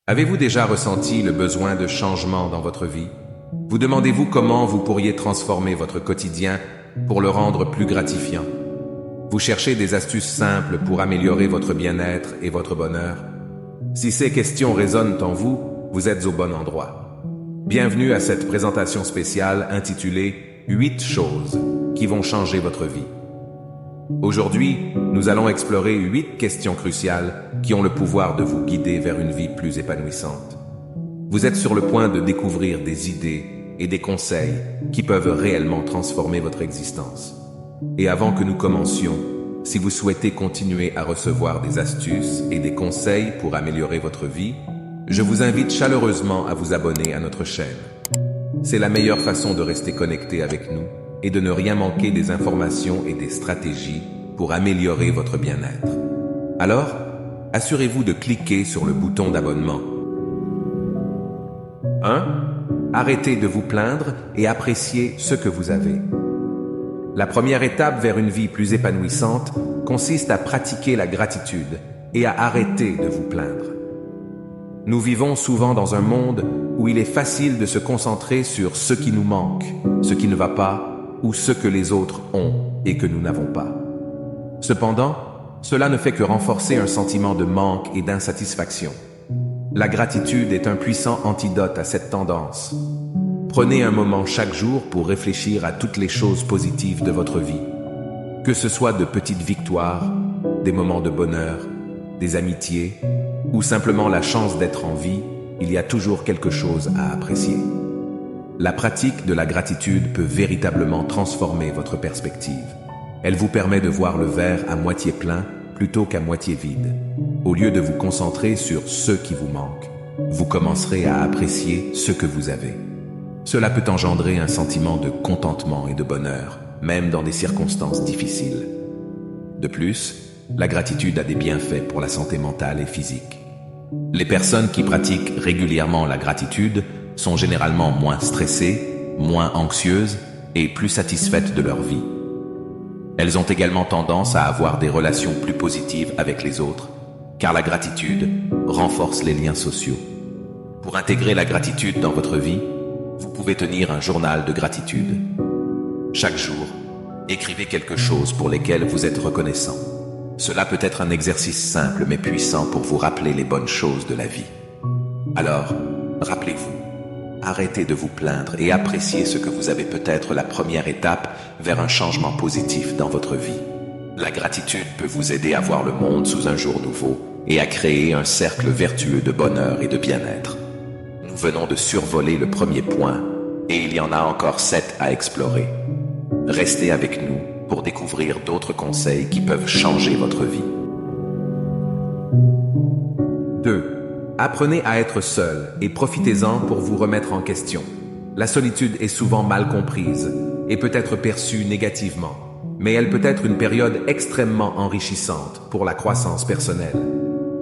Avez-vous déjà ressenti le besoin de changement dans votre vie? Vous demandez-vous comment vous pourriez transformer votre quotidien pour le rendre plus gratifiant? Vous cherchez des astuces simples pour améliorer votre bien-être et votre bonheur? Si ces questions résonnent en vous, vous êtes au bon endroit. Bienvenue à cette présentation spéciale intitulée « 8 choses qui vont changer votre vie ». Aujourd'hui, nous allons explorer 8 questions cruciales qui ont le pouvoir de vous guider vers une vie plus épanouissante. Vous êtes sur le point de découvrir des idées et des conseils qui peuvent réellement transformer votre existence. Et avant que nous commencions, si vous souhaitez continuer à recevoir des astuces et des conseils pour améliorer votre vie, je vous invite chaleureusement à vous abonner à notre chaîne. C'est la meilleure façon de rester connecté avec nous et de ne rien manquer des informations et des stratégies pour améliorer votre bien-être. Alors, assurez-vous de cliquer sur le bouton d'abonnement. 1. Arrêtez de vous plaindre et appréciez ce que vous avez. La première étape vers une vie plus épanouissante consiste à pratiquer la gratitude et à arrêter de vous plaindre. Nous vivons souvent dans un monde où il est facile de se concentrer sur ce qui nous manque, ce qui ne va pas, ou ce que les autres ont et que nous n'avons pas. Cependant, cela ne fait que renforcer un sentiment de manque et d'insatisfaction. La gratitude est un puissant antidote à cette tendance. Prenez un moment chaque jour pour réfléchir à toutes les choses positives de votre vie. Que ce soit de petites victoires, des moments de bonheur, des amitiés, ou simplement la chance d'être en vie, il y a toujours quelque chose à apprécier. La pratique de la gratitude peut véritablement transformer votre perspective. Elle vous permet de voir le verre à moitié plein plutôt qu'à moitié vide. Au lieu de vous concentrer sur ce qui vous manque, vous commencerez à apprécier ce que vous avez. Cela peut engendrer un sentiment de contentement et de bonheur, même dans des circonstances difficiles. De plus, la gratitude a des bienfaits pour la santé mentale et physique. Les personnes qui pratiquent régulièrement la gratitude sont généralement moins stressées, moins anxieuses et plus satisfaites de leur vie. Elles ont également tendance à avoir des relations plus positives avec les autres, car la gratitude renforce les liens sociaux. Pour intégrer la gratitude dans votre vie, vous pouvez tenir un journal de gratitude. Chaque jour, écrivez quelque chose pour lesquels vous êtes reconnaissant. Cela peut être un exercice simple mais puissant pour vous rappeler les bonnes choses de la vie. Alors, rappelez-vous, arrêtez de vous plaindre et appréciez ce que vous avez, peut-être la première étape vers un changement positif dans votre vie. La gratitude peut vous aider à voir le monde sous un jour nouveau et à créer un cercle vertueux de bonheur et de bien-être. Nous venons de survoler le premier point et il y en a encore 7 à explorer. Restez avec nous pour découvrir d'autres conseils qui peuvent changer votre vie. 2. Apprenez à être seul et profitez-en pour vous remettre en question. La solitude est souvent mal comprise et peut être perçue négativement, mais elle peut être une période extrêmement enrichissante pour la croissance personnelle.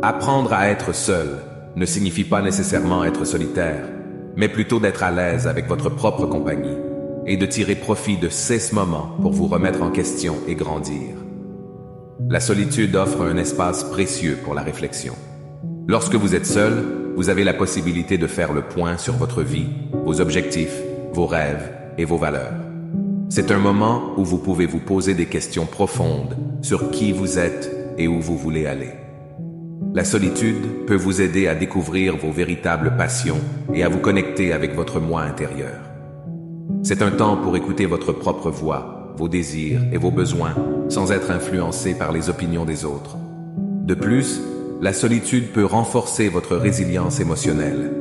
Apprendre à être seul ne signifie pas nécessairement être solitaire, mais plutôt d'être à l'aise avec votre propre compagnie et de tirer profit de ces moments pour vous remettre en question et grandir. La solitude offre un espace précieux pour la réflexion. Lorsque vous êtes seul, vous avez la possibilité de faire le point sur votre vie, vos objectifs, vos rêves et vos valeurs. C'est un moment où vous pouvez vous poser des questions profondes sur qui vous êtes et où vous voulez aller. La solitude peut vous aider à découvrir vos véritables passions et à vous connecter avec votre moi intérieur. C'est un temps pour écouter votre propre voix, vos désirs et vos besoins sans être influencé par les opinions des autres. De plus, la solitude peut renforcer votre résilience émotionnelle.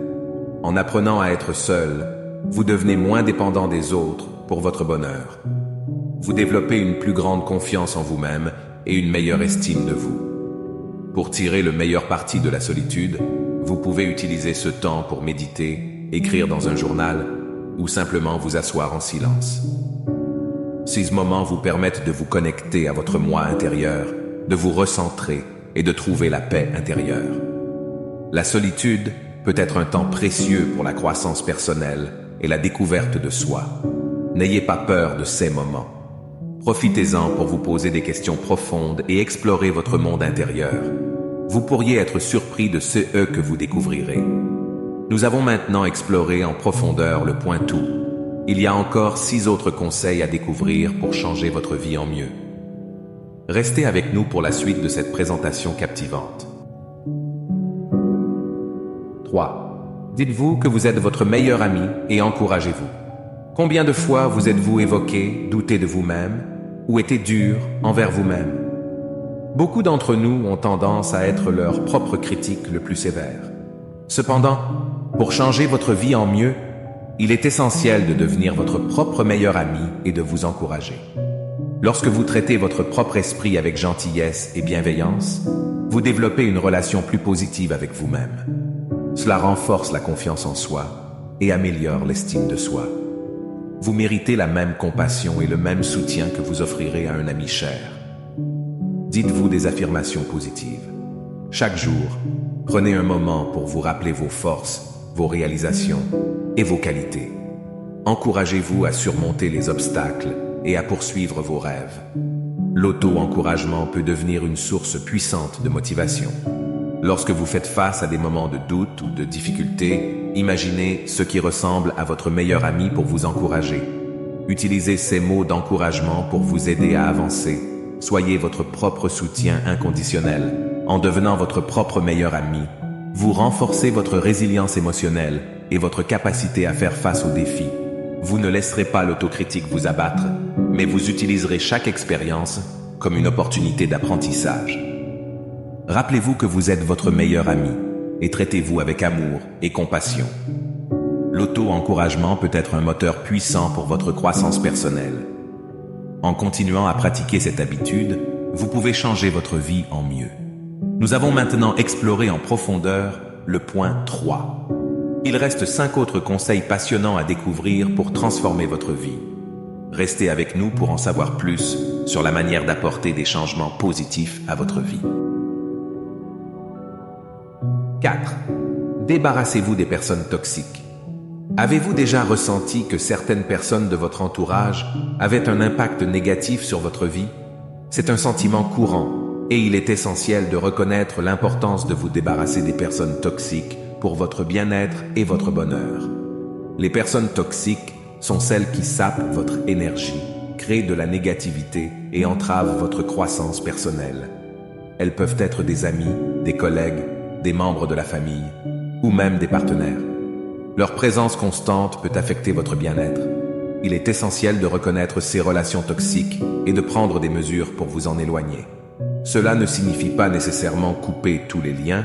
En apprenant à être seul, vous devenez moins dépendant des autres pour votre bonheur. Vous développez une plus grande confiance en vous-même et une meilleure estime de vous. Pour tirer le meilleur parti de la solitude, vous pouvez utiliser ce temps pour méditer, écrire dans un journal ou simplement vous asseoir en silence. Ces moments vous permettent de vous connecter à votre moi intérieur, de vous recentrer et de trouver la paix intérieure. La solitude peut être un temps précieux pour la croissance personnelle et la découverte de soi. N'ayez pas peur de ces moments. Profitez-en pour vous poser des questions profondes et explorer votre monde intérieur. Vous pourriez être surpris de ce que vous découvrirez. Nous avons maintenant exploré en profondeur le point tout. Il y a encore 6 autres conseils à découvrir pour changer votre vie en mieux. Restez avec nous pour la suite de cette présentation captivante. 3. Dites-vous que vous êtes votre meilleur ami et encouragez-vous. Combien de fois vous êtes-vous évoqué, douté de vous-même, ou été dur envers vous-même? Beaucoup d'entre nous ont tendance à être leur propre critique le plus sévère. Cependant, pour changer votre vie en mieux, il est essentiel de devenir votre propre meilleur ami et de vous encourager. Lorsque vous traitez votre propre esprit avec gentillesse et bienveillance, vous développez une relation plus positive avec vous-même. Cela renforce la confiance en soi et améliore l'estime de soi. Vous méritez la même compassion et le même soutien que vous offrirez à un ami cher. Dites-vous des affirmations positives. Chaque jour, prenez un moment pour vous rappeler vos forces, vos réalisations et vos qualités. Encouragez-vous à surmonter les obstacles et à poursuivre vos rêves. L'auto-encouragement peut devenir une source puissante de motivation. Lorsque vous faites face à des moments de doute ou de difficulté, imaginez ce qui ressemble à votre meilleur ami pour vous encourager. Utilisez ces mots d'encouragement pour vous aider à avancer. Soyez votre propre soutien inconditionnel. En devenant votre propre meilleur ami, vous renforcez votre résilience émotionnelle et votre capacité à faire face aux défis. Vous ne laisserez pas l'autocritique vous abattre, mais vous utiliserez chaque expérience comme une opportunité d'apprentissage. Rappelez-vous que vous êtes votre meilleur ami et traitez-vous avec amour et compassion. L'auto-encouragement peut être un moteur puissant pour votre croissance personnelle. En continuant à pratiquer cette habitude, vous pouvez changer votre vie en mieux. Nous avons maintenant exploré en profondeur le point 3. Il reste 5 autres conseils passionnants à découvrir pour transformer votre vie. Restez avec nous pour en savoir plus sur la manière d'apporter des changements positifs à votre vie. 4. Débarrassez-vous des personnes toxiques. Avez-vous déjà ressenti que certaines personnes de votre entourage avaient un impact négatif sur votre vie? C'est un sentiment courant et il est essentiel de reconnaître l'importance de vous débarrasser des personnes toxiques pour votre bien-être et votre bonheur. Les personnes toxiques sont celles qui sapent votre énergie, créent de la négativité et entravent votre croissance personnelle. Elles peuvent être des amis, des collègues, des membres de la famille ou même des partenaires. Leur présence constante peut affecter votre bien-être. Il est essentiel de reconnaître ces relations toxiques et de prendre des mesures pour vous en éloigner. Cela ne signifie pas nécessairement couper tous les liens,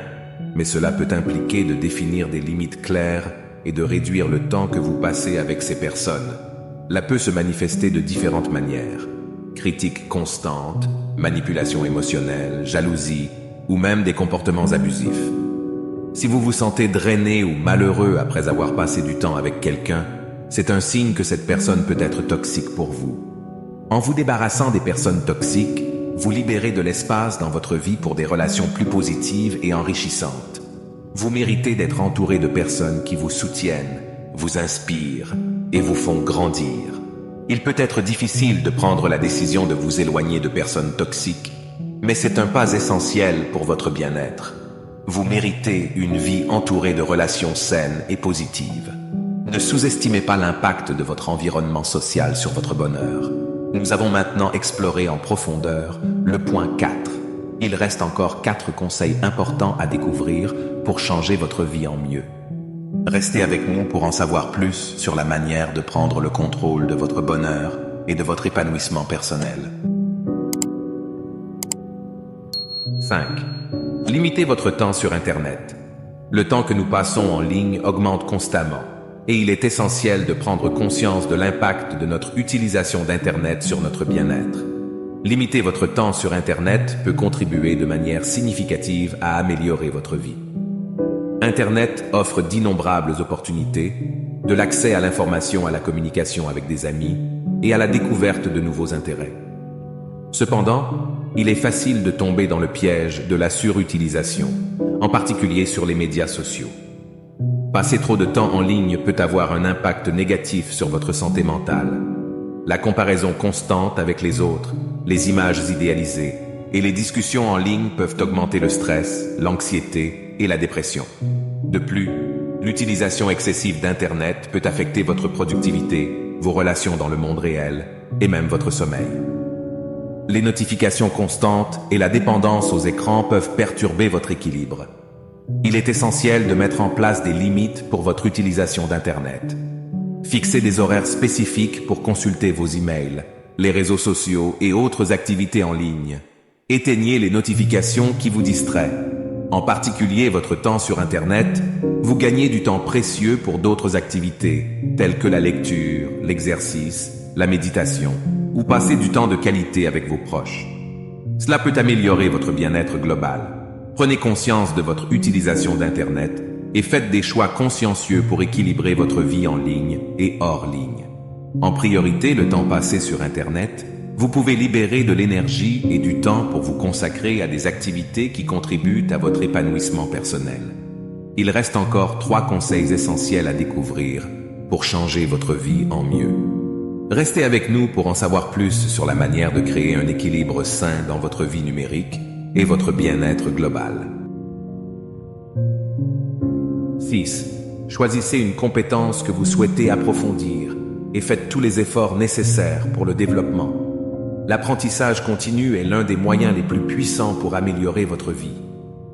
mais cela peut impliquer de définir des limites claires et de réduire le temps que vous passez avec ces personnes. Cela peut se manifester de différentes manières. Critiques constantes, manipulation émotionnelle, jalousie ou même des comportements abusifs. Si vous vous sentez drainé ou malheureux après avoir passé du temps avec quelqu'un, c'est un signe que cette personne peut être toxique pour vous. En vous débarrassant des personnes toxiques, vous libérez de l'espace dans votre vie pour des relations plus positives et enrichissantes. Vous méritez d'être entouré de personnes qui vous soutiennent, vous inspirent et vous font grandir. Il peut être difficile de prendre la décision de vous éloigner de personnes toxiques, mais c'est un pas essentiel pour votre bien-être. Vous méritez une vie entourée de relations saines et positives. Ne sous-estimez pas l'impact de votre environnement social sur votre bonheur. Nous avons maintenant exploré en profondeur le point 4. Il reste encore 4 conseils importants à découvrir pour changer votre vie en mieux. Restez avec nous pour en savoir plus sur la manière de prendre le contrôle de votre bonheur et de votre épanouissement personnel. 5. Limitez votre temps sur Internet. Le temps que nous passons en ligne augmente constamment. Et il est essentiel de prendre conscience de l'impact de notre utilisation d'Internet sur notre bien-être. Limiter votre temps sur Internet peut contribuer de manière significative à améliorer votre vie. Internet offre d'innombrables opportunités, de l'accès à l'information, à la communication avec des amis et à la découverte de nouveaux intérêts. Cependant, il est facile de tomber dans le piège de la surutilisation, en particulier sur les médias sociaux. Passer trop de temps en ligne peut avoir un impact négatif sur votre santé mentale. La comparaison constante avec les autres, les images idéalisées et les discussions en ligne peuvent augmenter le stress, l'anxiété et la dépression. De plus, l'utilisation excessive d'Internet peut affecter votre productivité, vos relations dans le monde réel et même votre sommeil. Les notifications constantes et la dépendance aux écrans peuvent perturber votre équilibre. Il est essentiel de mettre en place des limites pour votre utilisation d'Internet. Fixez des horaires spécifiques pour consulter vos emails, les réseaux sociaux et autres activités en ligne. Éteignez les notifications qui vous distraient. En particulier votre temps sur Internet, vous gagnez du temps précieux pour d'autres activités, telles que la lecture, l'exercice, la méditation, ou passer du temps de qualité avec vos proches. Cela peut améliorer votre bien-être global. Prenez conscience de votre utilisation d'Internet et faites des choix consciencieux pour équilibrer votre vie en ligne et hors ligne. En priorité, le temps passé sur Internet, vous pouvez libérer de l'énergie et du temps pour vous consacrer à des activités qui contribuent à votre épanouissement personnel. Il reste encore 3 conseils essentiels à découvrir pour changer votre vie en mieux. Restez avec nous pour en savoir plus sur la manière de créer un équilibre sain dans votre vie numérique et votre bien-être global. 6. Choisissez une compétence que vous souhaitez approfondir et faites tous les efforts nécessaires pour le développement. L'apprentissage continu est l'un des moyens les plus puissants pour améliorer votre vie.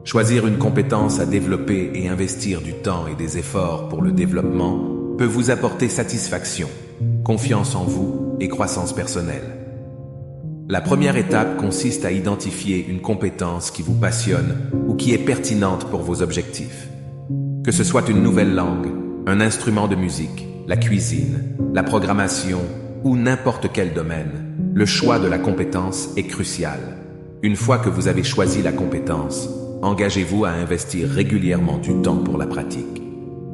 Choisir une compétence à développer et investir du temps et des efforts pour le développement peut vous apporter satisfaction, confiance en vous et croissance personnelle. La première étape consiste à identifier une compétence qui vous passionne ou qui est pertinente pour vos objectifs. Que ce soit une nouvelle langue, un instrument de musique, la cuisine, la programmation ou n'importe quel domaine, le choix de la compétence est crucial. Une fois que vous avez choisi la compétence, engagez-vous à investir régulièrement du temps pour la pratique.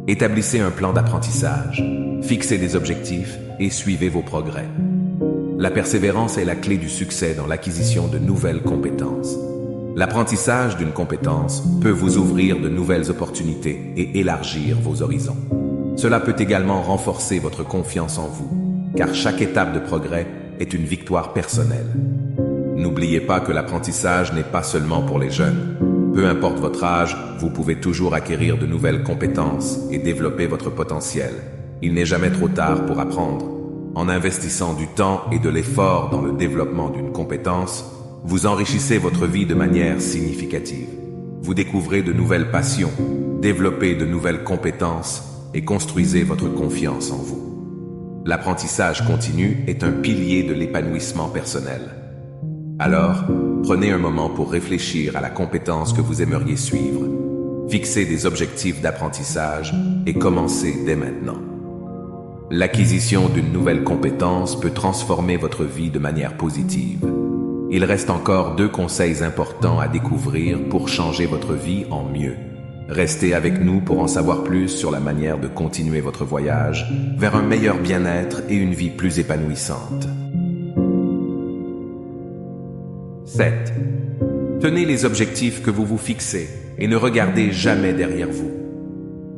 Établissez un plan d'apprentissage, fixez des objectifs et suivez vos progrès. La persévérance est la clé du succès dans l'acquisition de nouvelles compétences. L'apprentissage d'une compétence peut vous ouvrir de nouvelles opportunités et élargir vos horizons. Cela peut également renforcer votre confiance en vous, car chaque étape de progrès est une victoire personnelle. N'oubliez pas que l'apprentissage n'est pas seulement pour les jeunes. Peu importe votre âge, vous pouvez toujours acquérir de nouvelles compétences et développer votre potentiel. Il n'est jamais trop tard pour apprendre. En investissant du temps et de l'effort dans le développement d'une compétence, vous enrichissez votre vie de manière significative. Vous découvrez de nouvelles passions, développez de nouvelles compétences et construisez votre confiance en vous. L'apprentissage continu est un pilier de l'épanouissement personnel. Alors, prenez un moment pour réfléchir à la compétence que vous aimeriez suivre. Fixez des objectifs d'apprentissage et commencez dès maintenant. L'acquisition d'une nouvelle compétence peut transformer votre vie de manière positive. Il reste encore 2 conseils importants à découvrir pour changer votre vie en mieux. Restez avec nous pour en savoir plus sur la manière de continuer votre voyage vers un meilleur bien-être et une vie plus épanouissante. 7. Tenez les objectifs que vous vous fixez et ne regardez jamais derrière vous.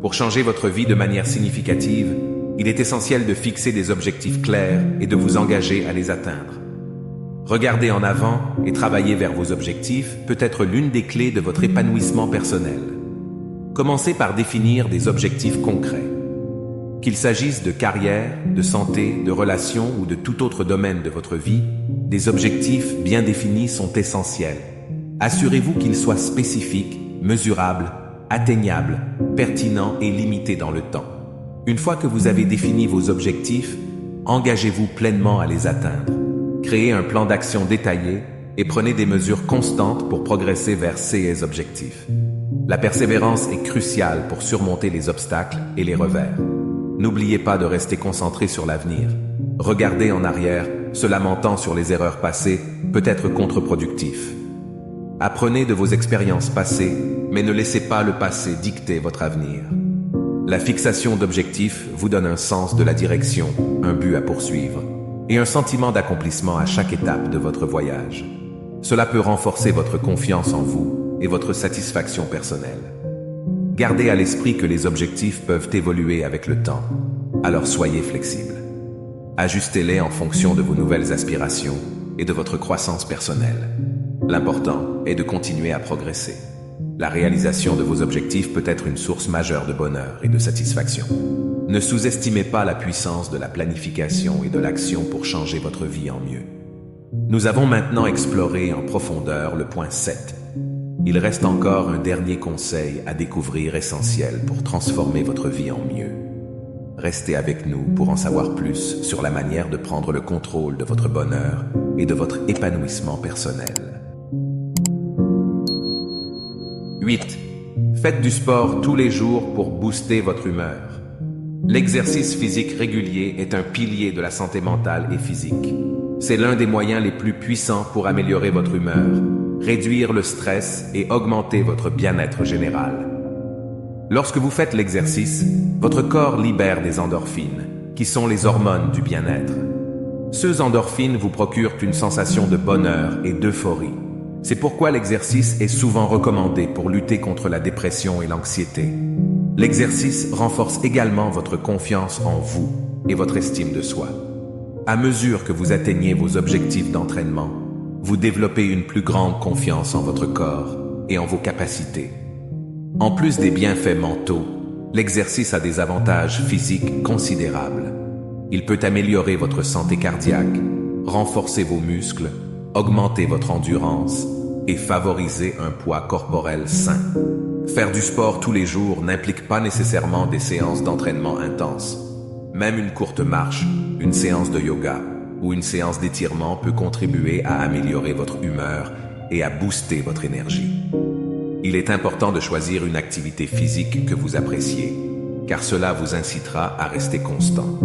Pour changer votre vie de manière significative, il est essentiel de fixer des objectifs clairs et de vous engager à les atteindre. Regarder en avant et travailler vers vos objectifs peut être l'une des clés de votre épanouissement personnel. Commencez par définir des objectifs concrets. Qu'il s'agisse de carrière, de santé, de relations ou de tout autre domaine de votre vie, des objectifs bien définis sont essentiels. Assurez-vous qu'ils soient spécifiques, mesurables, atteignables, pertinents et limités dans le temps. Une fois que vous avez défini vos objectifs, engagez-vous pleinement à les atteindre. Créez un plan d'action détaillé et prenez des mesures constantes pour progresser vers ces objectifs. La persévérance est cruciale pour surmonter les obstacles et les revers. N'oubliez pas de rester concentré sur l'avenir. Regarder en arrière, se lamentant sur les erreurs passées, peut être contre-productif. Apprenez de vos expériences passées, mais ne laissez pas le passé dicter votre avenir. La fixation d'objectifs vous donne un sens de la direction, un but à poursuivre, et un sentiment d'accomplissement à chaque étape de votre voyage. Cela peut renforcer votre confiance en vous et votre satisfaction personnelle. Gardez à l'esprit que les objectifs peuvent évoluer avec le temps, alors soyez flexible. Ajustez-les en fonction de vos nouvelles aspirations et de votre croissance personnelle. L'important est de continuer à progresser. La réalisation de vos objectifs peut être une source majeure de bonheur et de satisfaction. Ne sous-estimez pas la puissance de la planification et de l'action pour changer votre vie en mieux. Nous avons maintenant exploré en profondeur le point 7. Il reste encore un dernier conseil à découvrir essentiel pour transformer votre vie en mieux. Restez avec nous pour en savoir plus sur la manière de prendre le contrôle de votre bonheur et de votre épanouissement personnel. 8. Faites du sport tous les jours pour booster votre humeur. L'exercice physique régulier est un pilier de la santé mentale et physique. C'est l'un des moyens les plus puissants pour améliorer votre humeur, réduire le stress et augmenter votre bien-être général. Lorsque vous faites l'exercice, votre corps libère des endorphines, qui sont les hormones du bien-être. Ces endorphines vous procurent une sensation de bonheur et d'euphorie. C'est pourquoi l'exercice est souvent recommandé pour lutter contre la dépression et l'anxiété. L'exercice renforce également votre confiance en vous et votre estime de soi. À mesure que vous atteignez vos objectifs d'entraînement, vous développez une plus grande confiance en votre corps et en vos capacités. En plus des bienfaits mentaux, l'exercice a des avantages physiques considérables. Il peut améliorer votre santé cardiaque, renforcer vos muscles, augmenter votre endurance et favoriser un poids corporel sain. Faire du sport tous les jours n'implique pas nécessairement des séances d'entraînement intenses. Même une courte marche, une séance de yoga ou une séance d'étirement peut contribuer à améliorer votre humeur et à booster votre énergie. Il est important de choisir une activité physique que vous appréciez, car cela vous incitera à rester constant.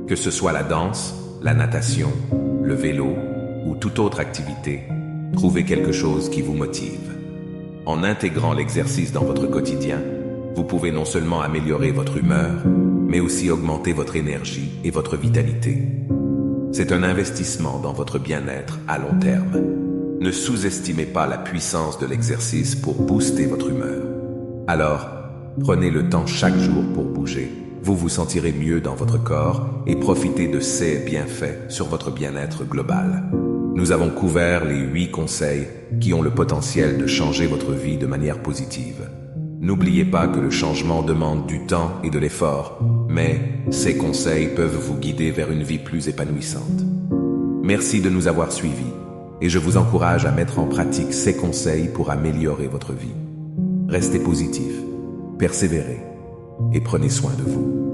Que ce soit la danse, la natation, le vélo ou toute autre activité, trouvez quelque chose qui vous motive. En intégrant l'exercice dans votre quotidien, vous pouvez non seulement améliorer votre humeur, mais aussi augmenter votre énergie et votre vitalité. C'est un investissement dans votre bien-être à long terme. Ne sous-estimez pas la puissance de l'exercice pour booster votre humeur. Alors, prenez le temps chaque jour pour bouger. Vous vous sentirez mieux dans votre corps et profitez de ses bienfaits sur votre bien-être global. Nous avons couvert les 8 conseils qui ont le potentiel de changer votre vie de manière positive. N'oubliez pas que le changement demande du temps et de l'effort, mais ces conseils peuvent vous guider vers une vie plus épanouissante. Merci de nous avoir suivis. Et je vous encourage à mettre en pratique ces conseils pour améliorer votre vie. Restez positif, persévérez et prenez soin de vous.